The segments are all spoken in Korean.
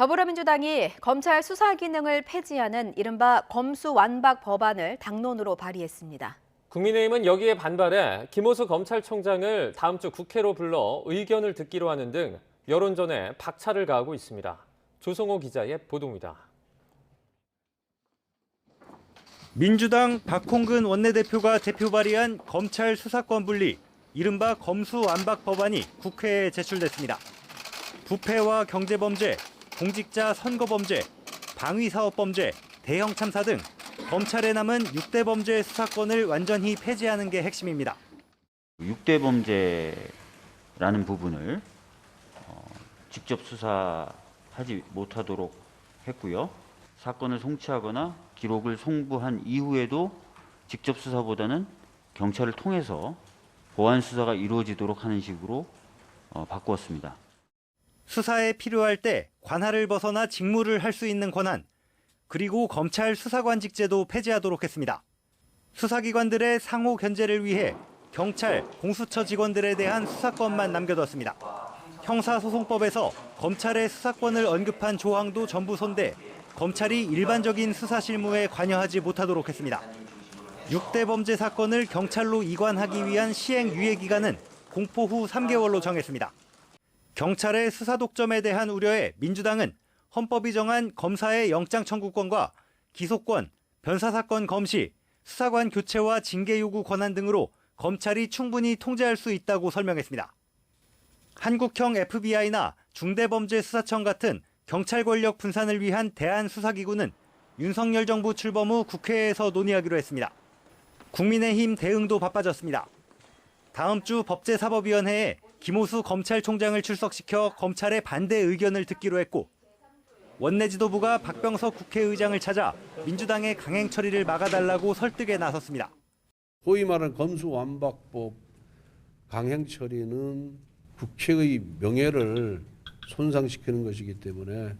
더불어민주당이 검찰 수사 기능을 폐지하는 이른바 검수완박 법안을 당론으로 발의했습니다. 국민의힘은 여기에 반발해 김호수 검찰총장을 다음 주 국회로 불러 의견을 듣기로 하는 등 여론전에 박차를 가하고 있습니다. 조성호 기자의 보도입니다. 민주당 박홍근 원내대표가 대표 발의한 검찰 수사권 분리, 이른바 검수완박 법안이 국회에 제출됐습니다. 부패와 경제범죄, 공직자 선거범죄, 방위사업범죄, 대형 참사 등 검찰에 남은 6대 범죄 수사권을 완전히 폐지하는 게 핵심입니다. 6대 범죄라는 부분을 직접 수사하지 못하도록 했고요. 사건을 송치하거나 기록을 송부한 이후에도 직접 수사보다는 경찰을 통해서 보안 수사가 이루어지도록 하는 식으로 바꾸었습니다. 수사에 필요할 때 관할을 벗어나 직무를 할 수 있는 권한, 그리고 검찰 수사관직제도 폐지하도록 했습니다. 수사기관들의 상호 견제를 위해 경찰, 공수처 직원들에 대한 수사권만 남겨뒀습니다. 형사소송법에서 검찰의 수사권을 언급한 조항도 전부 손대 검찰이 일반적인 수사 실무에 관여하지 못하도록 했습니다. 6대 범죄 사건을 경찰로 이관하기 위한 시행 유예 기간은 공포 후 3개월로 정했습니다. 경찰의 수사 독점에 대한 우려에 민주당은 헌법이 정한 검사의 영장 청구권과 기소권, 변사사건 검시, 수사관 교체와 징계 요구 권한 등으로 검찰이 충분히 통제할 수 있다고 설명했습니다. 한국형 FBI나 중대범죄수사청 같은 경찰 권력 분산을 위한 대한수사기구는 윤석열 정부 출범 후 국회에서 논의하기로 했습니다. 국민의힘 대응도 바빠졌습니다. 다음 주 법제사법위원회에 김호수 검찰총장을 출석시켜 검찰의 반대 의견을 듣기로 했고, 원내 지도부가 박병석 국회의장을 찾아 민주당의 강행 처리를 막아달라고 설득에 나섰습니다. 소위 말하는 검수완박법 강행 처리는 국회의 명예를 손상시키는 것이기 때문에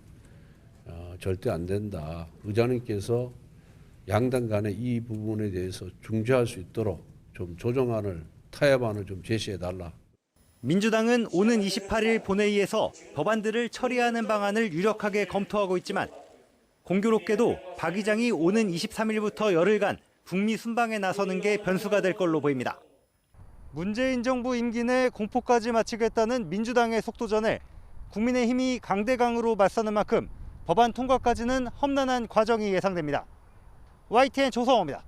절대 안 된다. 의장님께서 양당 간에 이 부분에 대해서 중재할 수 있도록 좀 조정안을, 타협안을 좀 제시해달라. 민주당은 오는 28일 본회의에서 법안들을 처리하는 방안을 유력하게 검토하고 있지만, 공교롭게도 박 의장이 오는 23일부터 열흘간 북미 순방에 나서는 게 변수가 될 걸로 보입니다. 문재인 정부 임기 내 공포까지 마치겠다는 민주당의 속도전에 국민의힘이 강대강으로 맞서는 만큼 법안 통과까지는 험난한 과정이 예상됩니다. YTN 조성호입니다.